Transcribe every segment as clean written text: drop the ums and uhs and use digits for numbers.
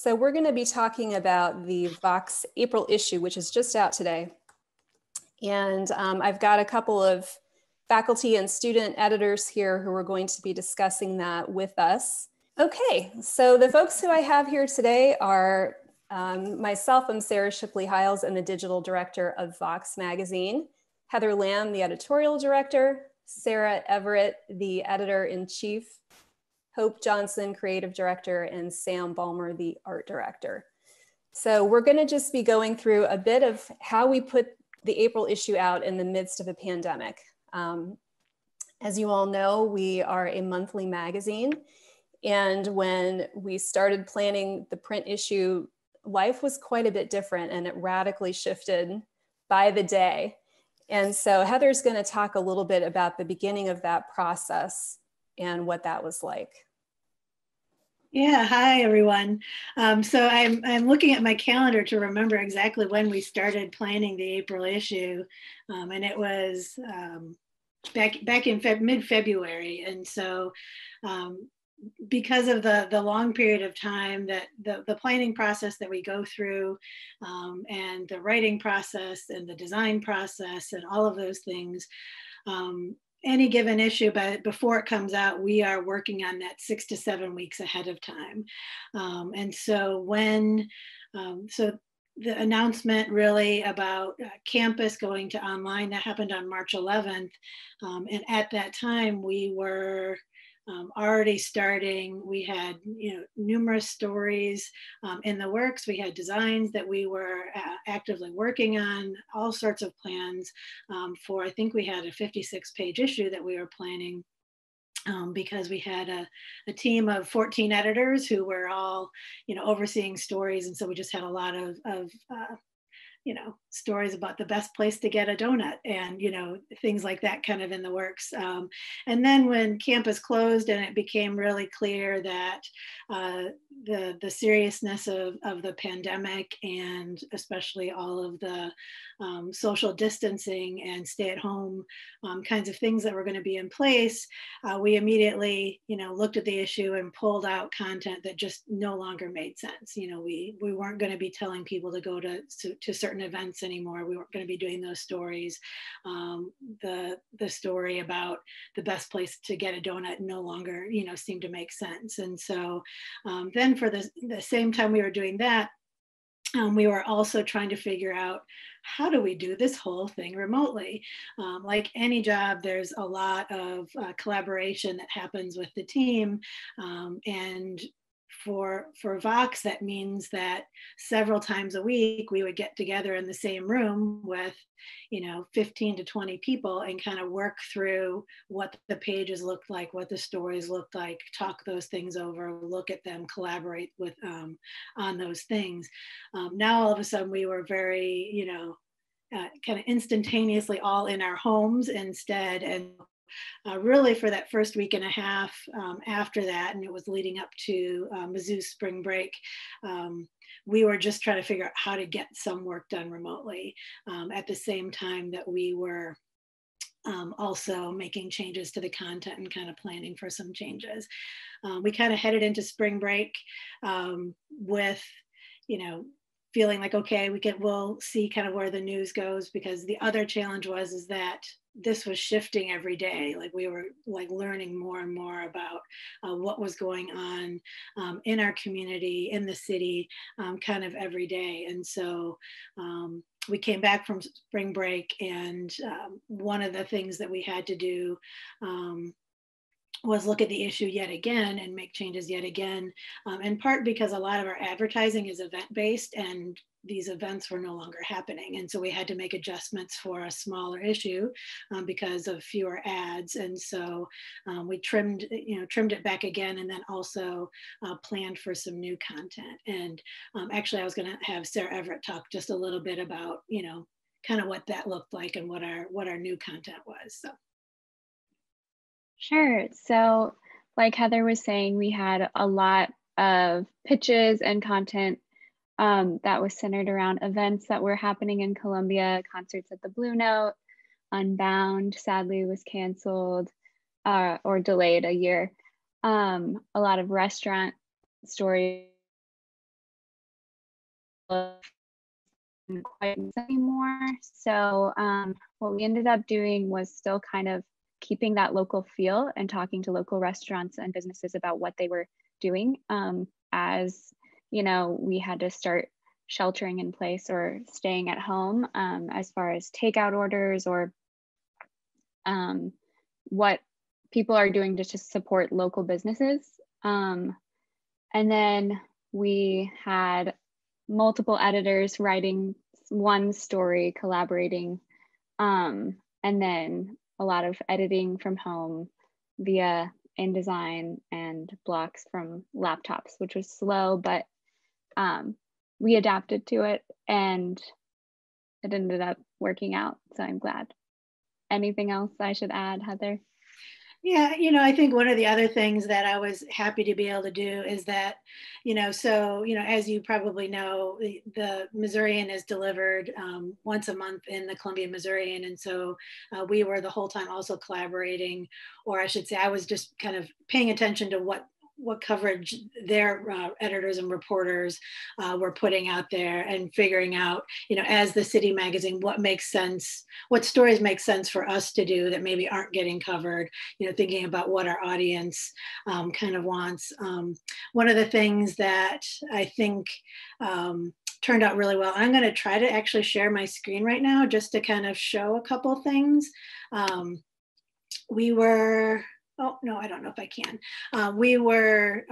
So we're going to be talking about the Vox April issue, which is just out today. And I've got a couple of faculty and student editors here who are going to be discussing that with us. Okay, so the folks who I have here today are myself, I'm Sara Shipley Hiles, and the digital director of Vox magazine, Heather Lamb, the editorial director, Sarah Everett, the editor-in-chief, Hope Johnson, creative director, and Sam Balmer, the art director. So we're going to just be going through a bit of how we put the April issue out in the midst of a pandemic. As you all know, we are a monthly magazine. And when we started planning the print issue, life was quite a bit different and it radically shifted by the day. And so Heather's going to talk a little bit about the beginning of that process and what that was like. Yeah, hi everyone. So I'm looking at my calendar to remember exactly when we started planning the April issue, and it was back in mid-February. And so because of the long period of time that the planning process that we go through, and the writing process and the design process and all of those things, any given issue, but before it comes out, we are working on that 6 to 7 weeks ahead of time. And so when, so the announcement really about campus going to online, that happened on March 11th. And at that time we were already starting. We had numerous stories in the works. We had designs that we were actively working on, all sorts of plans for, I think we had a 56-page issue that we were planning, because we had a team of 14 editors who were all overseeing stories. And so we just had a lot of stories about the best place to get a donut and, things like that kind of in the works. And then when campus closed and it became really clear that the seriousness of the pandemic, and especially all of the social distancing and stay at home kinds of things that were going to be in place, we immediately, looked at the issue and pulled out content that just no longer made sense. We weren't going to be telling people to go to certain events anymore. We weren't going to be doing those stories. The story about the best place to get a donut no longer, seemed to make sense. And so then for the same time we were doing that, we were also trying to figure out, how do we do this whole thing remotely? Like any job, there's a lot of collaboration that happens with the team. And for Vox, that means that several times a week we would get together in the same room with 15 to 20 people and kind of work through what the pages looked like, what the stories looked like, talk those things over, look at them, collaborate with on those things. Now all of a sudden we were very kind of instantaneously all in our homes instead. And really for that first week and a half after that, and it was leading up to Mizzou's spring break, we were just trying to figure out how to get some work done remotely at the same time that we were also making changes to the content and kind of planning for some changes. We kind of headed into spring break with, feeling like, okay, we'll see kind of where the news goes, because the other challenge is that this was shifting every day. Like we were learning more and more about what was going on in our community, in the city, kind of every day. And so we came back from spring break, and one of the things that we had to do was look at the issue yet again and make changes yet again, in part because a lot of our advertising is event-based and these events were no longer happening. And so we had to make adjustments for a smaller issue because of fewer ads. And so we trimmed it back again, and then also planned for some new content. And actually I was gonna have Sarah Everett talk just a little bit about, kind of what that looked like and what our new content was, so. Sure. So like Heather was saying, we had a lot of pitches and content that was centered around events that were happening in Columbia, concerts at the Blue Note, Unbound, sadly was canceled or delayed a year. A lot of restaurant stories quite anymore. So what we ended up doing was still kind of keeping that local feel and talking to local restaurants and businesses about what they were doing, as you know, we had to start sheltering in place or staying at home, as far as takeout orders or what people are doing to just support local businesses. And then we had multiple editors writing one story, collaborating, and then a lot of editing from home via InDesign and blocks from laptops, which was slow, but we adapted to it and it ended up working out. So I'm glad. Anything else I should add, Heather? Yeah, I think one of the other things that I was happy to be able to do is that, as you probably know, the Missourian is delivered once a month in the Columbia Missourian. And so we were the whole time also collaborating, or I should say, I was just kind of paying attention to what coverage their editors and reporters were putting out there, and figuring out, as the city magazine, what makes sense, what stories make sense for us to do that maybe aren't getting covered, thinking about what our audience kind of wants. One of the things that I think turned out really well, I'm going to try to actually share my screen right now just to kind of show a couple things. We were, oh, no, I don't know if I can. We were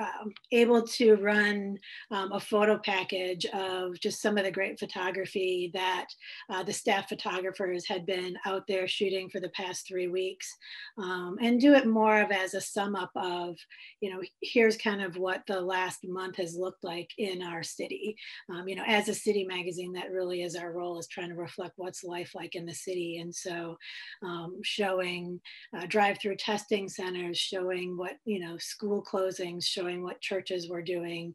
able to run a photo package of just some of the great photography that the staff photographers had been out there shooting for the past 3 weeks, and do it more of as a sum up of, here's kind of what the last month has looked like in our city. As a city magazine, that really is our role, is trying to reflect what's life like in the city. And so showing drive-through testing centers, showing what, school closings, showing what churches were doing,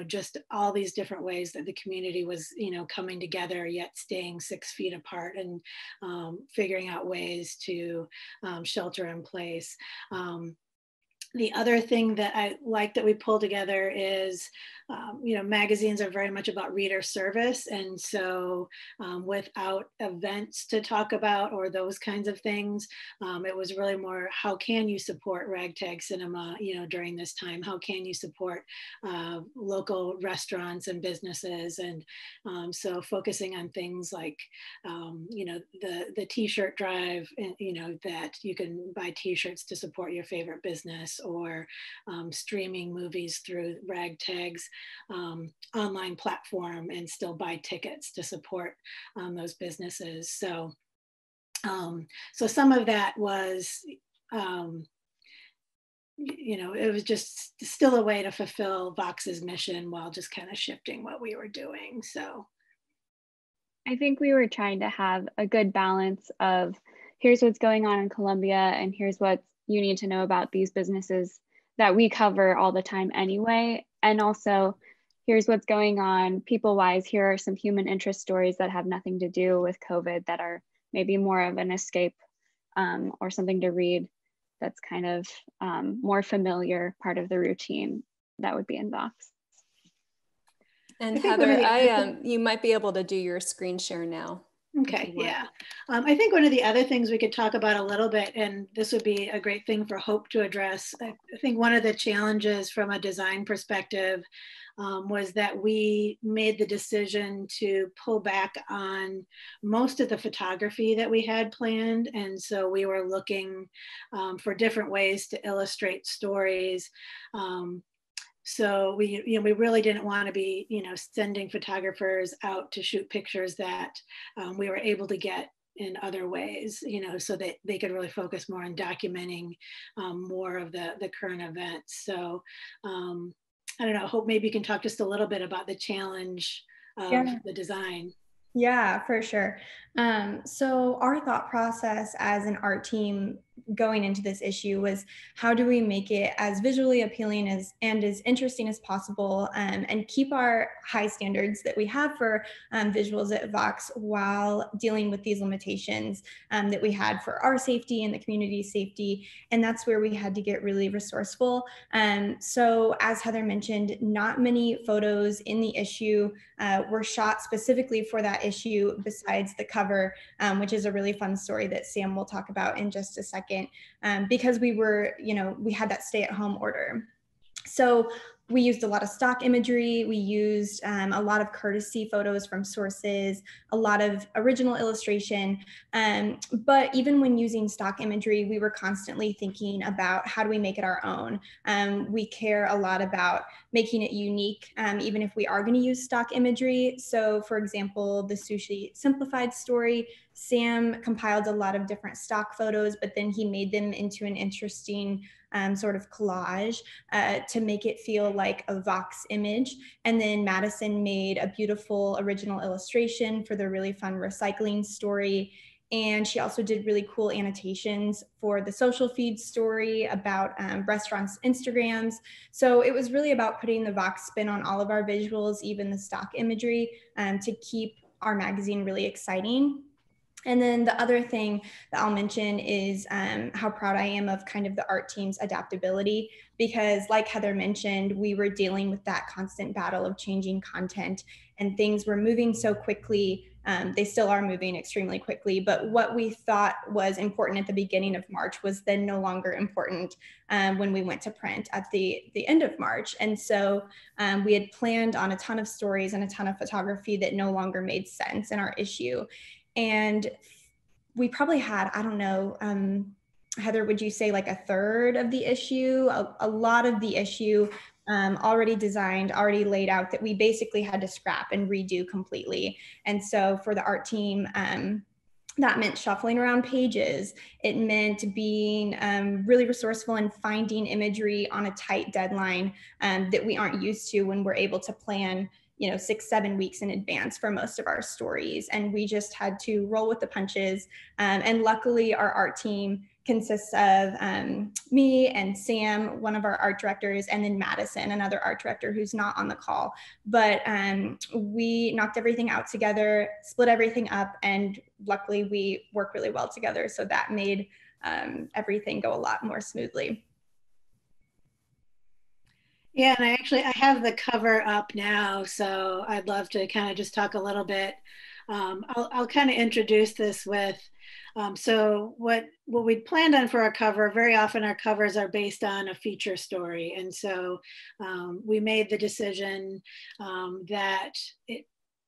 just all these different ways that the community was, coming together yet staying 6 feet apart, and figuring out ways to shelter in place. The other thing that I like that we pull together is, magazines are very much about reader service. And so without events to talk about or those kinds of things, it was really more, how can you support ragtag cinema, during this time? How can you support local restaurants and businesses? And so focusing on things like, the t-shirt drive, and, that you can buy t-shirts to support your favorite business, or streaming movies through Ragtag's online platform and still buy tickets to support those businesses. So, so some of that was, it was just still a way to fulfill Vox's mission while just kind of shifting what we were doing. So I think we were trying to have a good balance of, here's what's going on in Columbia, and here's what you need to know about these businesses that we cover all the time anyway. And also, here's what's going on people-wise. Here are some human interest stories that have nothing to do with COVID, that are maybe more of an escape, or something to read that's kind of more familiar, part of the routine that would be in Vox. And Heather, you might be able to do your screen share now. Okay, yeah. I think one of the other things we could talk about a little bit, and this would be a great thing for Hope to address, I think one of the challenges from a design perspective was that we made the decision to pull back on most of the photography that we had planned. And so we were looking for different ways to illustrate stories. So we really didn't want to be, sending photographers out to shoot pictures that we were able to get in other ways, so that they could really focus more on documenting more of the current events. So I don't know, Hope, maybe you can talk just a little bit about the challenge of the design. Yeah, for sure. So our thought process as an art team going into this issue was, how do we make it as visually appealing and as interesting as possible, and keep our high standards that we have for visuals at Vox while dealing with these limitations that we had for our safety and the community's safety. And that's where we had to get really resourceful. So as Heather mentioned, not many photos in the issue were shot specifically for that issue besides the cover, which is a really fun story that Sam will talk about in just a second, because we had that stay-at-home order. So we used a lot of stock imagery. We used a lot of courtesy photos from sources, a lot of original illustration. But even when using stock imagery, we were constantly thinking about how do we make it our own. We care a lot about making it unique, even if we are going to use stock imagery. So for example, the Sushi Simplified story, Sam compiled a lot of different stock photos, but then he made them into an interesting sort of collage to make it feel like a Vox image. And then Madison made a beautiful original illustration for the really fun recycling story. And she also did really cool annotations for the social feed story about restaurants' Instagrams. So it was really about putting the Vox spin on all of our visuals, even the stock imagery, to keep our magazine really exciting. And then the other thing that I'll mention is how proud I am of kind of the art team's adaptability, because like Heather mentioned, we were dealing with that constant battle of changing content and things were moving so quickly. They still are moving extremely quickly, but what we thought was important at the beginning of March was then no longer important when we went to print at the end of March. And so we had planned on a ton of stories and a ton of photography that no longer made sense in our issue. And we probably had, I don't know, Heather, would you say like a third of the issue, a lot of the issue already designed, already laid out, that we basically had to scrap and redo completely. And so for the art team, that meant shuffling around pages. It meant being really resourceful and finding imagery on a tight deadline that we aren't used to when we're able to plan 6-7 weeks in advance for most of our stories. And we just had to roll with the punches. And luckily our art team consists of me and Sam, one of our art directors, and then Madison, another art director who's not on the call. But we knocked everything out together, split everything up, and luckily we work really well together. So that made everything go a lot more smoothly. Yeah, and I have the cover up now, so I'd love to kind of just talk a little bit. I'll kind of introduce this with, so what we'd planned on for our cover, very often our covers are based on a feature story. And so we made the decision that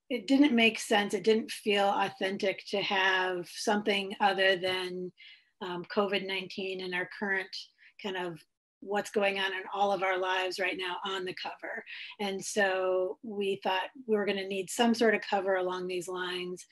it didn't make sense, it didn't feel authentic to have something other than COVID-19 and our current kind of what's going on in all of our lives right now on the cover. And so we thought we were going to need some sort of cover along these lines.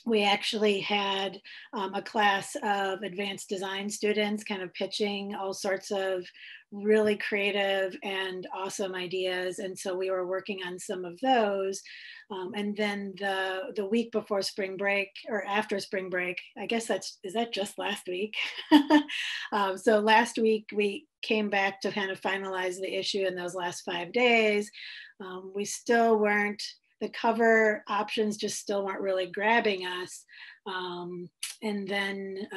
We actually had a class of advanced design students kind of pitching all sorts of really creative and awesome ideas. And so we were working on some of those. And then the week before spring break, or after spring break, I guess is that just last week? So last week we came back to kind of finalize the issue in those last 5 days. We still weren't, the cover options just still weren't really grabbing us. And then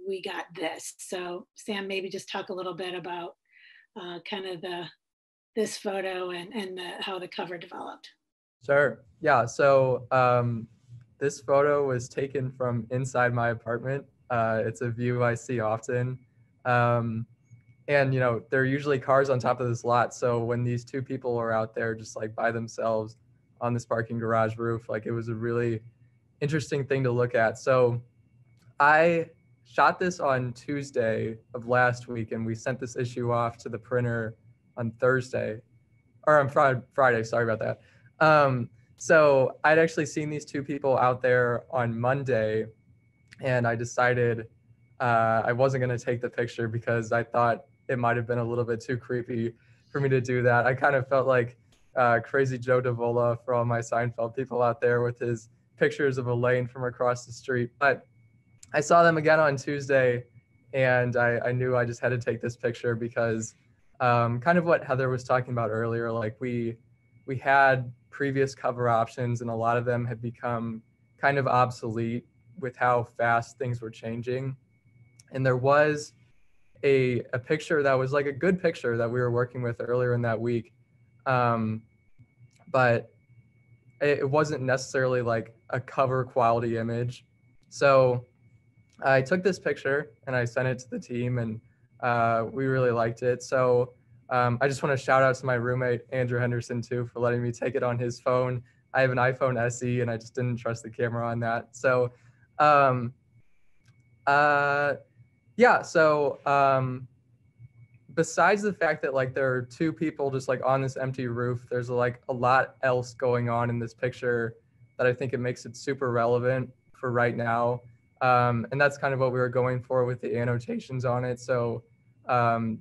we got this. So Sam, maybe just talk a little bit about kind of this photo and how the cover developed. Sure. Yeah. So this photo was taken from inside my apartment. It's a view I see often. And, there are usually cars on top of this lot. So when these two people are out there just like by themselves on this parking garage roof, like it was a really interesting thing to look at. So I shot this on Tuesday of last week, and we sent this issue off to the printer on Thursday, or on Friday, sorry about that. So I'd actually seen these two people out there on Monday, and I decided I wasn't going to take the picture because I thought it might have been a little bit too creepy for me to do that. I kind of felt like crazy Joe Davola for all my Seinfeld people out there with his pictures of Elaine from across the street. But I saw them again on Tuesday, and I knew I just had to take this picture because kind of what Heather was talking about earlier, like we had previous cover options and a lot of them had become kind of obsolete with how fast things were changing. And there was a picture that was like a good picture that we were working with earlier in that week. But it wasn't necessarily like a cover quality image. So I took this picture and I sent it to the team, and we really liked it. So I just want to shout out to my roommate, Andrew Henderson, too, for letting me take it on his phone. I have an iPhone SE and I just didn't trust the camera on that. So um, yeah, so besides the fact that like there are two people just like on this empty roof, there's like a lot else going on in this picture that I think it makes it super relevant for right now. And that's kind of what we were going for with the annotations on it. So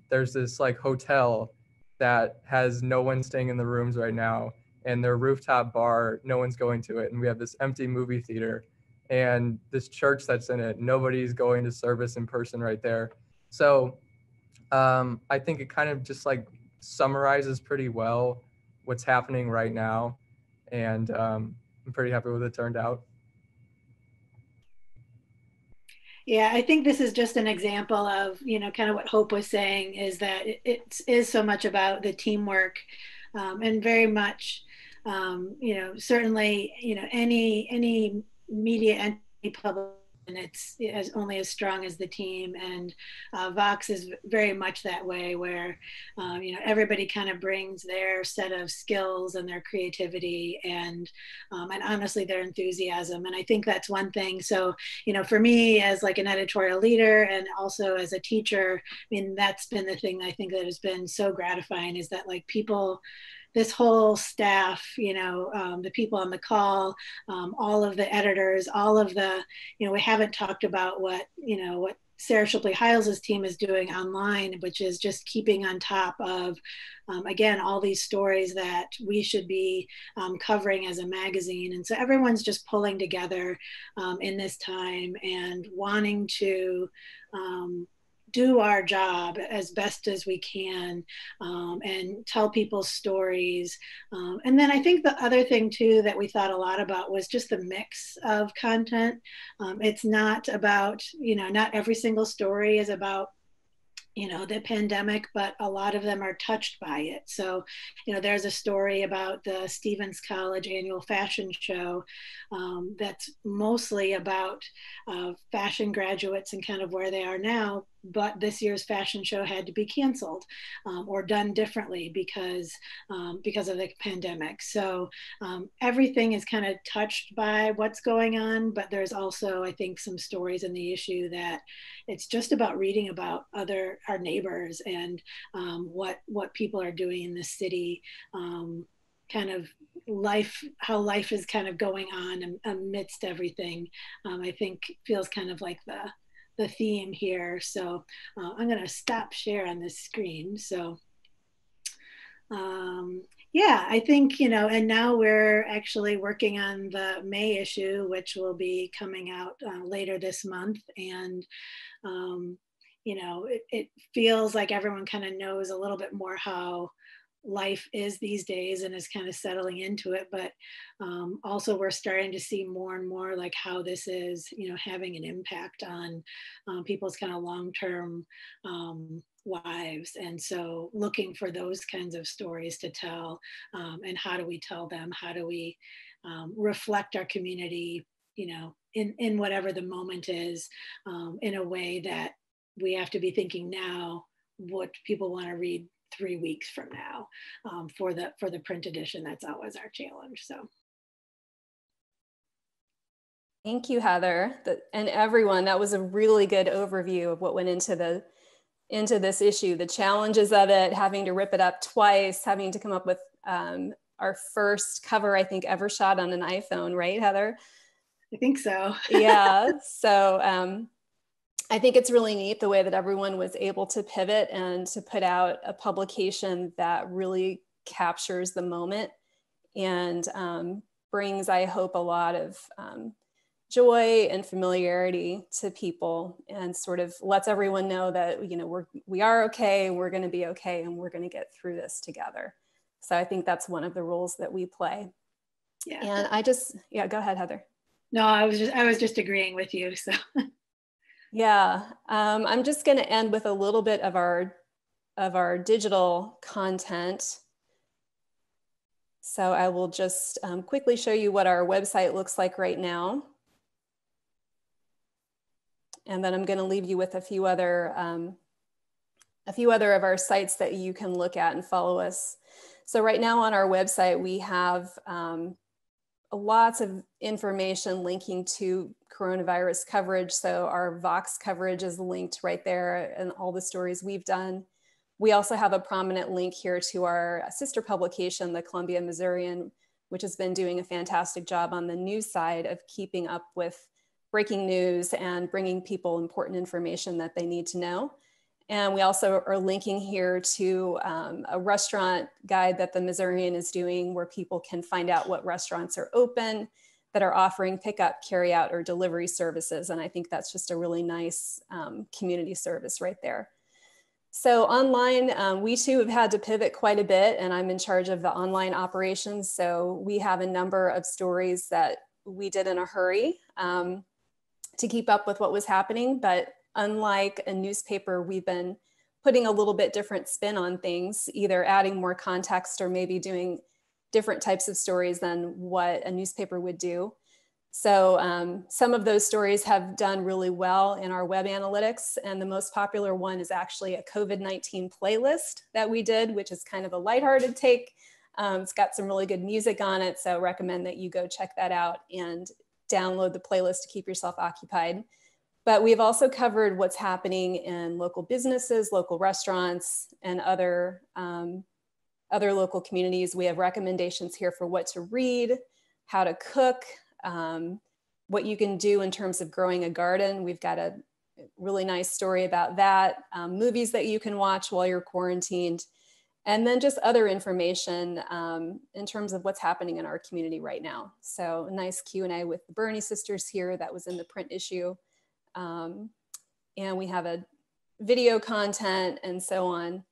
there's this like hotel that has no one staying in the rooms right now, and their rooftop bar, no one's going to it. And we have this empty movie theater and this church that's in it. Nobody's going to service in person right there. So I think it kind of just like summarizes pretty well what's happening right now. And I'm pretty happy with it turned out. Yeah, I think this is just an example of, kind of what Hope was saying, is that it is so much about the teamwork, and very much, certainly, any media entity public, and it's only as strong as the team. And Vox is very much that way, where everybody kind of brings their set of skills and their creativity and honestly their enthusiasm. And I think that's one thing. So for me as like an editorial leader and also as a teacher, I mean, that's been the thing that I think that has been so gratifying, is that like people, this whole staff, the people on the call, all of the editors, all of the, we haven't talked about what Sara Shipley Hiles' team is doing online, which is just keeping on top of, again, all these stories that we should be covering as a magazine. And so everyone's just pulling together in this time and wanting to do our job as best as we can, and tell people's stories. And then I think the other thing too that we thought a lot about was just the mix of content. It's not about, not every single story is about the pandemic, but a lot of them are touched by it. So, there's a story about the Stevens College annual fashion show that's mostly about fashion graduates and kind of where they are now. But this year's fashion show had to be canceled or done differently because of the pandemic. So everything is kind of touched by what's going on, but there's also, I think, some stories in the issue that it's just about reading about our neighbors and what people are doing in the city, kind of how life is kind of going on amidst everything. I think feels kind of like the theme here. So I'm going to stop share on this screen. So yeah, I think, and now we're actually working on the May issue, which will be coming out later this month. And it feels like everyone kind of knows a little bit more how life is these days and is kind of settling into it. But also we're starting to see more and more like how this is, having an impact on people's kind of long-term lives. And so looking for those kinds of stories to tell, and how do we tell them? How do we reflect our community, in whatever the moment is, in a way that we have to be thinking now what people want to read 3 weeks from now, for the print edition. That's always our challenge. So thank you, Heather, and everyone. That was a really good overview of what went into this issue, the challenges of it, having to rip it up twice, having to come up with our first cover, I think, ever shot on an iPhone, right, Heather? I think so. Yeah. So I think it's really neat the way that everyone was able to pivot and to put out a publication that really captures the moment and brings, I hope, a lot of joy and familiarity to people, and sort of lets everyone know that, you know, we are okay, we're going to be okay, and we're going to get through this together. So I think that's one of the roles that we play. Yeah. And yeah, go ahead, Heather. No, I was just agreeing with you. So yeah, I'm just going to end with a little bit of our digital content. So I will just quickly show you what our website looks like right now. And then I'm going to leave you with a few other of our sites that you can look at and follow us. So right now on our website, we have lots of information linking to coronavirus coverage. So our Vox coverage is linked right there and all the stories we've done. We also have a prominent link here to our sister publication, the Columbia Missourian, which has been doing a fantastic job on the news side of keeping up with breaking news and bringing people important information that they need to know. And we also are linking here to a restaurant guide that the Missourian is doing, where people can find out what restaurants are open that are offering pickup, carry out, or delivery services. And I think that's just a really nice community service right there. So online, we too have had to pivot quite a bit, and I'm in charge of the online operations. So we have a number of stories that we did in a hurry to keep up with what was happening. But unlike a newspaper, we've been putting a little bit different spin on things, either adding more context or maybe doing different types of stories than what a newspaper would do. So some of those stories have done really well in our web analytics. And the most popular one is actually a COVID-19 playlist that we did, which is kind of a lighthearted take. It's got some really good music on it. So I recommend that you go check that out and download the playlist to keep yourself occupied. But we've also covered what's happening in local businesses, local restaurants, and other local communities. We have recommendations here for what to read, how to cook, what you can do in terms of growing a garden. We've got a really nice story about that, movies that you can watch while you're quarantined, and then just other information in terms of what's happening in our community right now. So a nice Q&A with the Burney sisters here that was in the print issue. And we have a video content and so on.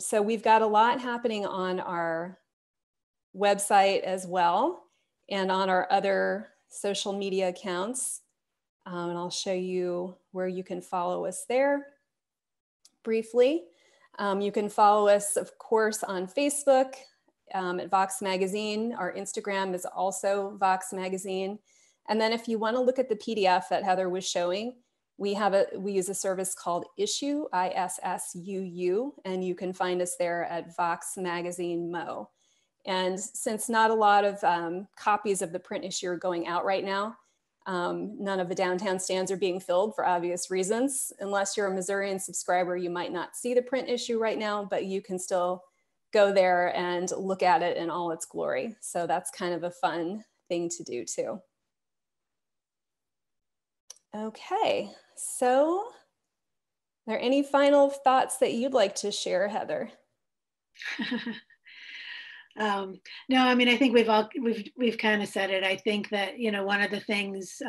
So we've got a lot happening on our website as well, and on our other social media accounts. And I'll show you where you can follow us there briefly. You can follow us, of course, on Facebook at Vox Magazine. Our Instagram is also Vox Magazine. And then if you want to look at the PDF that Heather was showing, we use a service called Issuu, ISSUU, and you can find us there at Vox Magazine Mo. And since not a lot of copies of the print issue are going out right now, none of the downtown stands are being filled for obvious reasons. Unless you're a Missourian subscriber, you might not see the print issue right now, but you can still go there and look at it in all its glory. So that's kind of a fun thing to do too. Okay, so are there any final thoughts that you'd like to share, Heather? No, I mean, I think we've kind of said it. I think that, you know, one of the things,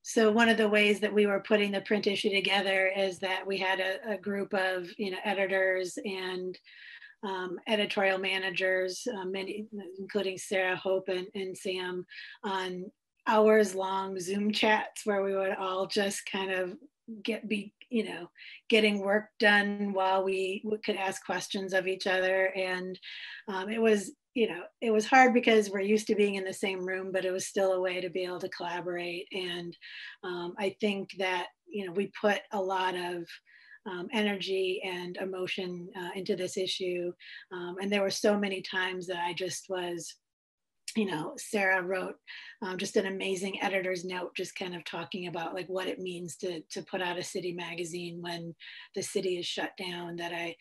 so one of the ways that we were putting the print issue together is that we had a group of, you know, editors and editorial managers, many, including Sara, Hope, and Sam, on hours-long Zoom chats where we would all just kind of getting work done while we could ask questions of each other. And it was hard because we're used to being in the same room, but it was still a way to be able to collaborate. And I think that, you know, we put a lot of energy and emotion into this issue. And there were so many times that I just was, you know, Sara wrote just an amazing editor's note, just kind of talking about like what it means to put out a city magazine when the city is shut down, that I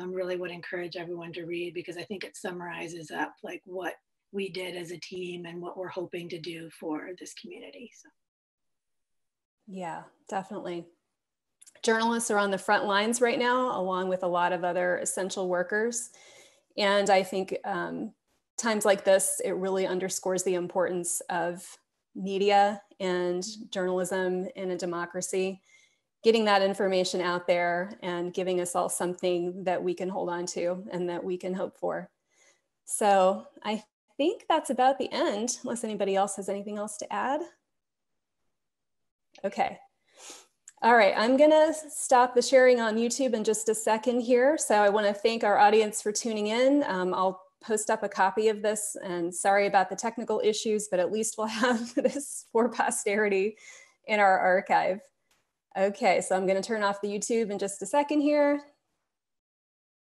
really would encourage everyone to read, because I think it summarizes up like what we did as a team and what we're hoping to do for this community. So. Yeah, definitely. Journalists are on the front lines right now, along with a lot of other essential workers. And I think times like this, it really underscores the importance of media and journalism in a democracy, getting that information out there and giving us all something that we can hold on to and that we can hope for. So I think that's about the end, unless anybody else has anything else to add. Okay. All right, I'm gonna stop the sharing on YouTube in just a second here. So I wanna thank our audience for tuning in. I'll post up a copy of this, and sorry about the technical issues, but at least we'll have this for posterity in our archive. Okay, so I'm gonna turn off the YouTube in just a second here.